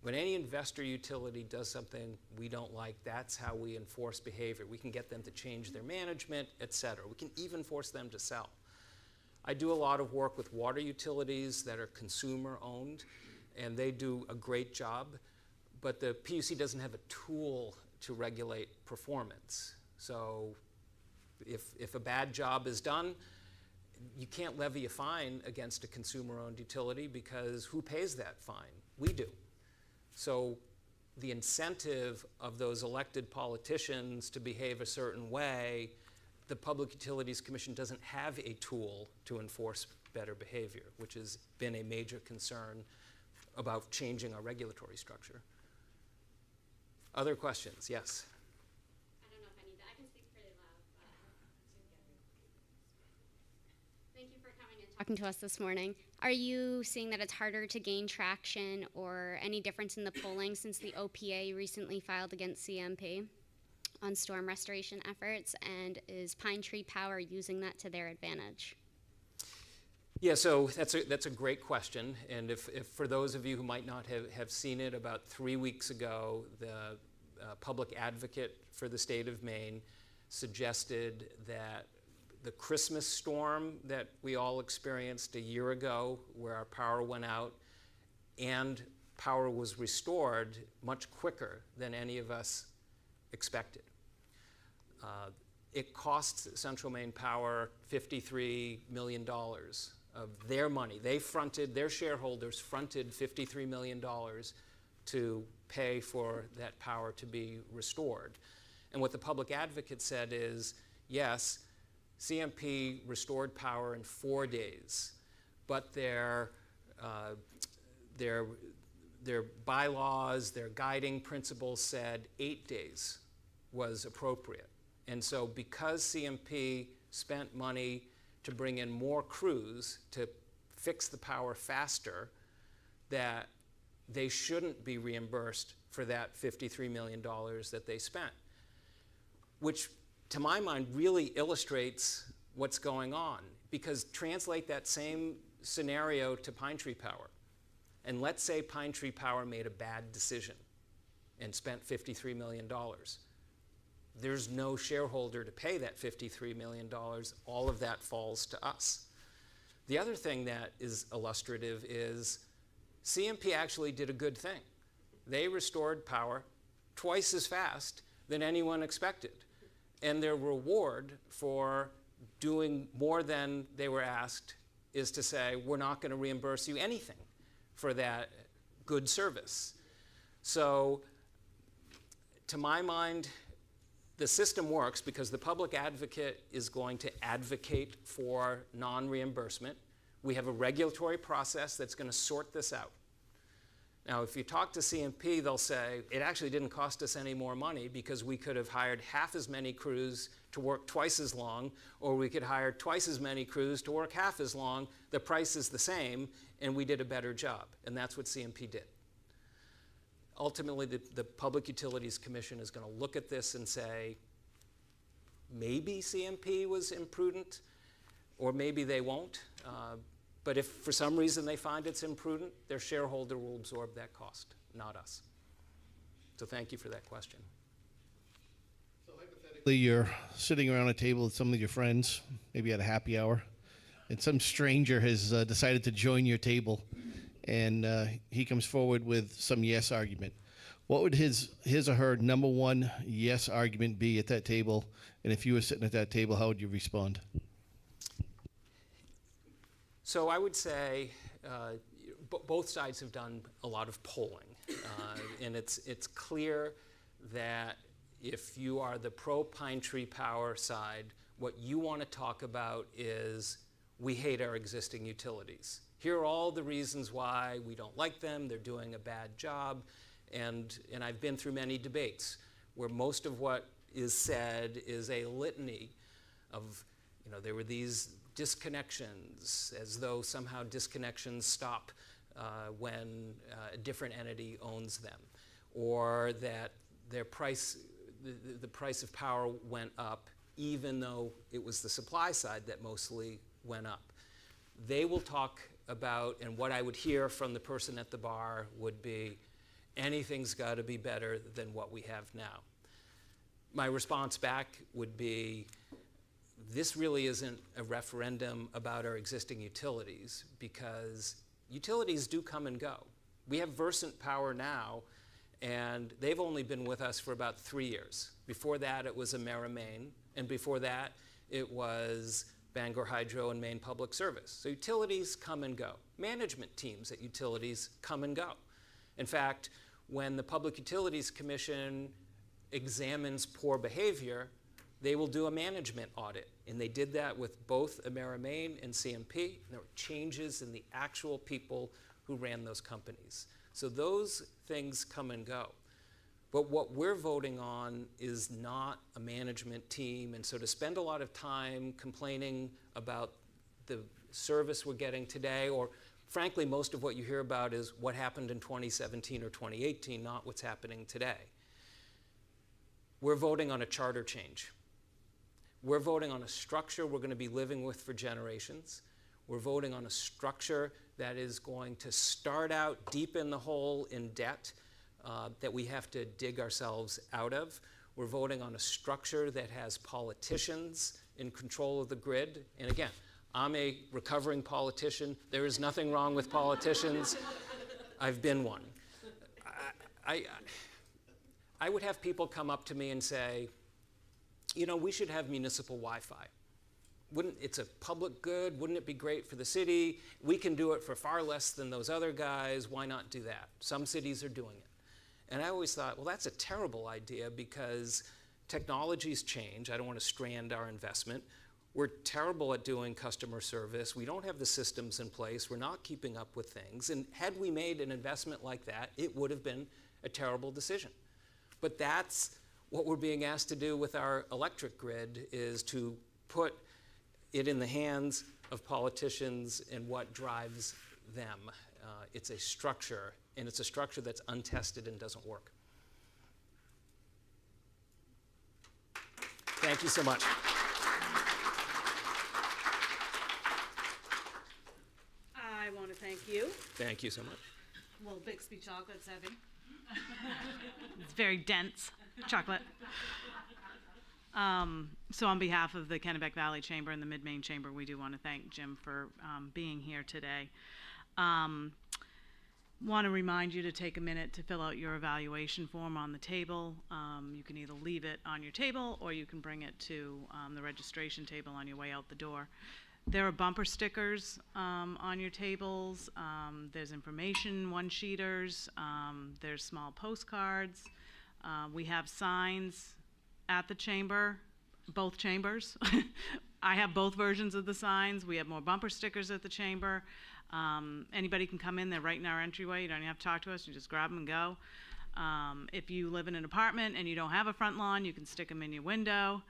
C: When any investor utility does something we don't like, that's how we enforce behavior. We can get them to change their management, et cetera. We can even force them to sell. I do a lot of work with water utilities that are consumer-owned, and they do a great job, but the PUC doesn't have a tool to regulate performance. So if a bad job is done, you can't levy a fine against a consumer-owned utility, because who pays that fine? We do. So the incentive of those elected politicians to behave a certain way, the Public Utilities Commission doesn't have a tool to enforce better behavior, which has been a major concern about changing our regulatory structure. Other questions? Yes.
F: I don't know if I need that. I can speak pretty loud. Thank you for coming and talking to us this morning. Are you seeing that it's harder to gain traction or any difference in the polling since the OPA recently filed against CMP on storm restoration efforts? And is Pine Tree Power using that to their advantage?
C: Yeah, so that's a great question. And if for those of you who might not have seen it, about 3 weeks ago, the public advocate for the state of Maine suggested that the Christmas storm that we all experienced a year ago, where our power went out and power was restored much quicker than any of us expected. It cost Central Maine Power $53 million of their money. Their shareholders fronted $53 million to pay for that power to be restored. And what the public advocate said is, yes, CMP restored power in 4 days, but their bylaws, their guiding principles said 8 days was appropriate. And so because CMP spent money to bring in more crews to fix the power faster, that they shouldn't be reimbursed for that $53 million that they spent, which to my mind really illustrates what's going on. Because translate that same scenario to Pine Tree Power, and let's say Pine Tree Power made a bad decision and spent $53 million. There's no shareholder to pay that $53 million. All of that falls to us. The other thing that is illustrative is CMP actually did a good thing. They restored power twice as fast, than anyone expected. And their reward for doing more than they were asked is to say, we're not going to reimburse you anything for that good service. So, to my mind, the system works because the public advocate is going to advocate for non-reimbursement. We have a regulatory process that's going to sort this out. Now, if you talk to CMP, they'll say, it actually didn't cost us any more money because we could have hired half as many crews to work twice as long, or we could hire twice as many crews to work half as long. The price is the same, and we did a better job. And that's what CMP did. Ultimately, the Public Utilities Commission is going to look at this and say, maybe CMP was imprudent, or maybe they won't. But if for some reason they find it's imprudent, their shareholder will absorb that cost, not us. So thank you for that question.
G: So hypothetically, you're sitting around a table with some of your friends, maybe at a happy hour, and some stranger has decided to join your table, and he comes forward with some yes argument. What would his or her number one yes argument be at that table? And if you were sitting at that table, how would you respond?
C: So I would say both sides have done a lot of polling, and it's clear that if you are the pro-Pine Tree Power side, what you want to talk about is we hate our existing utilities. Here are all the reasons why we don't like them, they're doing a bad job, and I've been through many debates where most of what is said is a litany of, there were these disconnections, as though somehow disconnections stop when a different entity owns them, or that their price, the price of power went up even though it was the supply side that mostly went up. They will talk about, and what I would hear from the person at the bar would be, anything's got to be better than what we have now. My response back would be, this really isn't a referendum about our existing utilities, because utilities do come and go. We have Versant Power now, and they've only been with us for about 3 years. Before that, it was Mid-Maine, and before that, it was Bangor Hydro and Maine Public Service. So utilities come and go. Management teams at utilities come and go. In fact, when the Public Utilities Commission examines poor behavior, they will do a management audit. And they did that with both Mid-Maine and CMP. And there were changes in the actual people who ran those companies. So those things come and go. But what we're voting on is not a management team. And so to spend a lot of time complaining about the service we're getting today, or frankly, most of what you hear about is what happened in 2017 or 2018, not what's happening today. We're voting on a charter change. We're voting on a structure we're going to be living with for generations. We're voting on a structure that is going to start out deep in the hole in debt that we have to dig ourselves out of. We're voting on a structure that has politicians in control of the grid. And again, I'm a recovering politician. There is nothing wrong with politicians. I've been one. I would have people come up to me and say, we should have municipal Wi-Fi. It's a public good, wouldn't it be great for the city? We can do it for far less than those other guys, why not do that? Some cities are doing it. And I always thought, well, that's a terrible idea because technologies change. I don't want to strand our investment. We're terrible at doing customer service. We don't have the systems in place. We're not keeping up with things. And had we made an investment like that, it would have been a terrible decision. But that's what we're being asked to do with our electric grid, is to put it in the hands of politicians and what drives them. It's a structure, and it's a structure that's untested and doesn't work. Thank you so much.
A: I want to thank you.
C: Thank you so much.
A: Well, Bixby chocolate's heavy. It's very dense chocolate. So on behalf of the Kennebec Valley Chamber and the Mid-Maine Chamber, we do want to thank Jim for being here today. Want to remind you to take a minute to fill out your evaluation form on the table. You can either leave it on your table or you can bring it to the registration table on your way out the door. There are bumper stickers on your tables. There's information one-sheeters. There's small postcards. We have signs at the chamber, both chambers. I have both versions of the signs. We have more bumper stickers at the chamber. Anybody can come in, they're right in our entryway. You don't even have to talk to us, you just grab them and go. If you live in an apartment and you don't have a front lawn, you can stick them in your window,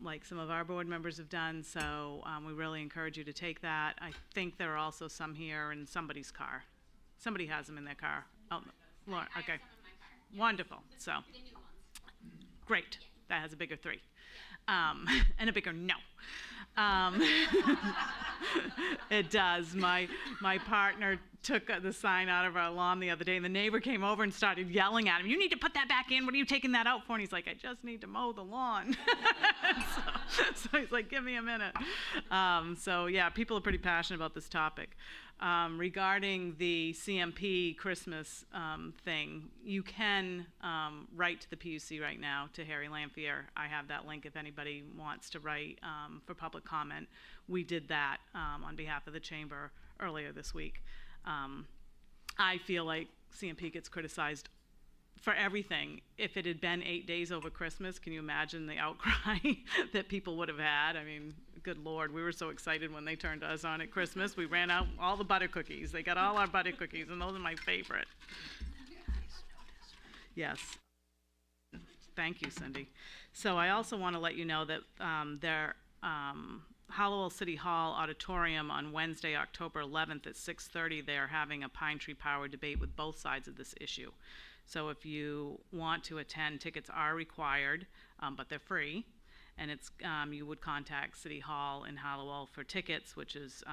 A: like some of our board members have done. So we really encourage you to take that. I think there are also some here in somebody's car. Somebody has them in their car. Oh, Lauren, okay. Wonderful. So, great. That has a bigger 3. And a bigger no. It does. My partner took the sign out of our lawn the other day, and the neighbor came over and started yelling at him, "You need to put that back in. What are you taking that out for?" And he's like, "I just need to mow the lawn." so he's like, "Give me a minute." So yeah, people are pretty passionate about this topic. Regarding the CMP Christmas thing, you can write to the PUC right now, to Harry Lamphere. I have that link if anybody wants to write for public comment. We did that on behalf of the chamber earlier this week. I feel like CMP gets criticized for everything. If it had been 8 days over Christmas, can you imagine the outcry that people would have had? I mean, good Lord, we were so excited when they turned us on at Christmas. We ran out all the butter cookies. They got all our butter cookies, and those are my favorite. Yes. Thank you, Cindy. So I also want to let you know that their Hallowell City Hall Auditorium on Wednesday, October 11th at 6:30, they're having a Pine Tree Power debate with both sides of this issue. So if you want to attend, tickets are required, but they're free. And it's you would contact City Hall in Hallowell for tickets, which is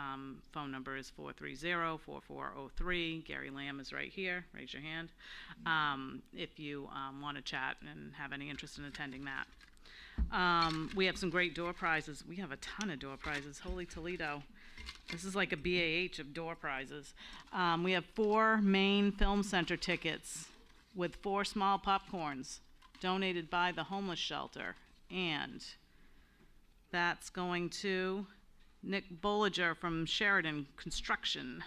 A: phone number is 430-4403. Gary Lamb is right here. Raise your hand if you want to chat and have any interest in attending that. We have some great door prizes. We have a ton of door prizes. Holy Toledo. This is like a BAH of door prizes. We have 4 Maine Film Center tickets with 4 small popcorns donated by the homeless shelter. And that's going to Nick Bolliger from Sheridan Construction.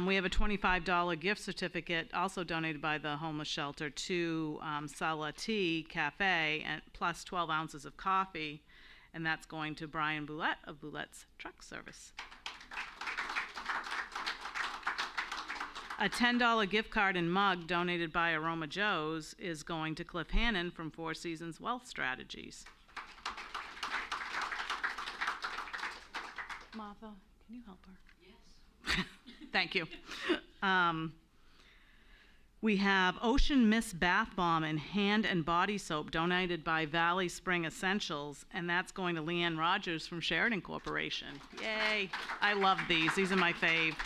A: We have a $25 gift certificate also donated by the homeless shelter to Sella Tea Cafe, and plus 12 ounces of coffee, and that's going to Brian Boulette of Boulette's Truck Service. A $10 gift card and mug donated by Aroma Joe's is going to Cliff Hannon from Four Seasons Wealth Strategies. Martha, can you help her? Yes. Thank you. We have Ocean Mist Bath Bomb and Hand and Body Soap donated by Valley Spring Essentials, and that's going to Leanne Rogers from Sheridan Corporation. Yay. I love these. These are my fave.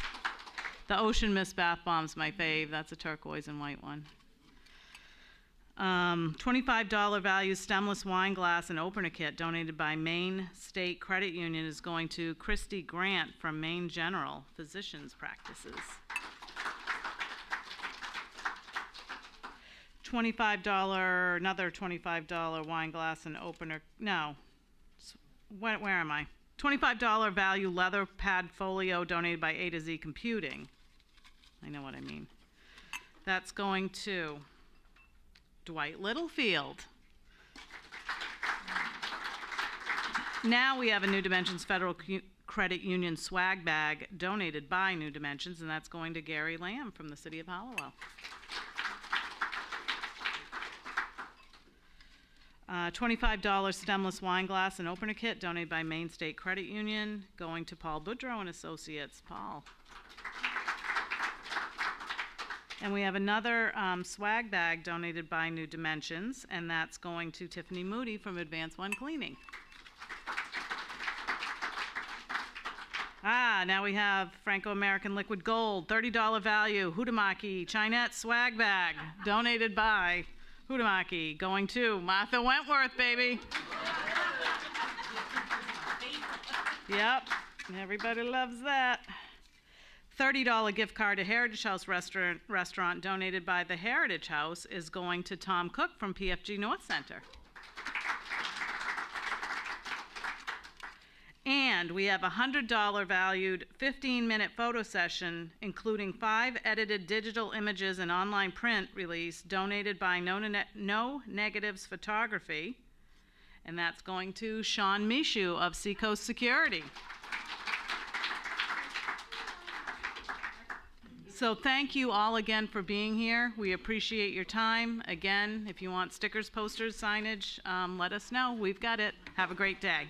A: The Ocean Mist Bath Bomb's my fave. That's a turquoise and white one. $25 value stemless wine glass and opener kit donated by Maine State Credit Union is going to Christy Grant from Maine General Physicians Practices. Another $25 wine glass and opener, no, where am I? $25 value leather pad folio donated by A to Z Computing. I know what I mean. That's going to Dwight Littlefield. Now we have a New Dimensions Federal Credit Union swag bag donated by New Dimensions, and that's going to Gary Lamb from the City of Hallowell. $25 stemless wine glass and opener kit donated by Maine State Credit Union, going to Paul Boudreau and Associates. Paul. And we have another swag bag donated by New Dimensions, and that's going to Tiffany Moody from Advance One Cleaning. Now we have Franco-American Liquid Gold, $30 value, Hudamaki Chinette swag bag, donated by Hudamaki, going to Martha Wentworth, baby. Yep, everybody loves that. $30 gift card to Heritage House restaurant donated by the Heritage House is going to Tom Cook from PFG North Center. And we have a $100 valued 15-minute photo session, including 5 edited digital images and online print release donated by No Negatives Photography. And that's going to Sean Mishu of Seacoast Security. So thank you all again for being here. We appreciate your time. Again, if you want stickers, posters, signage, let us know. We've got it. Have a great day.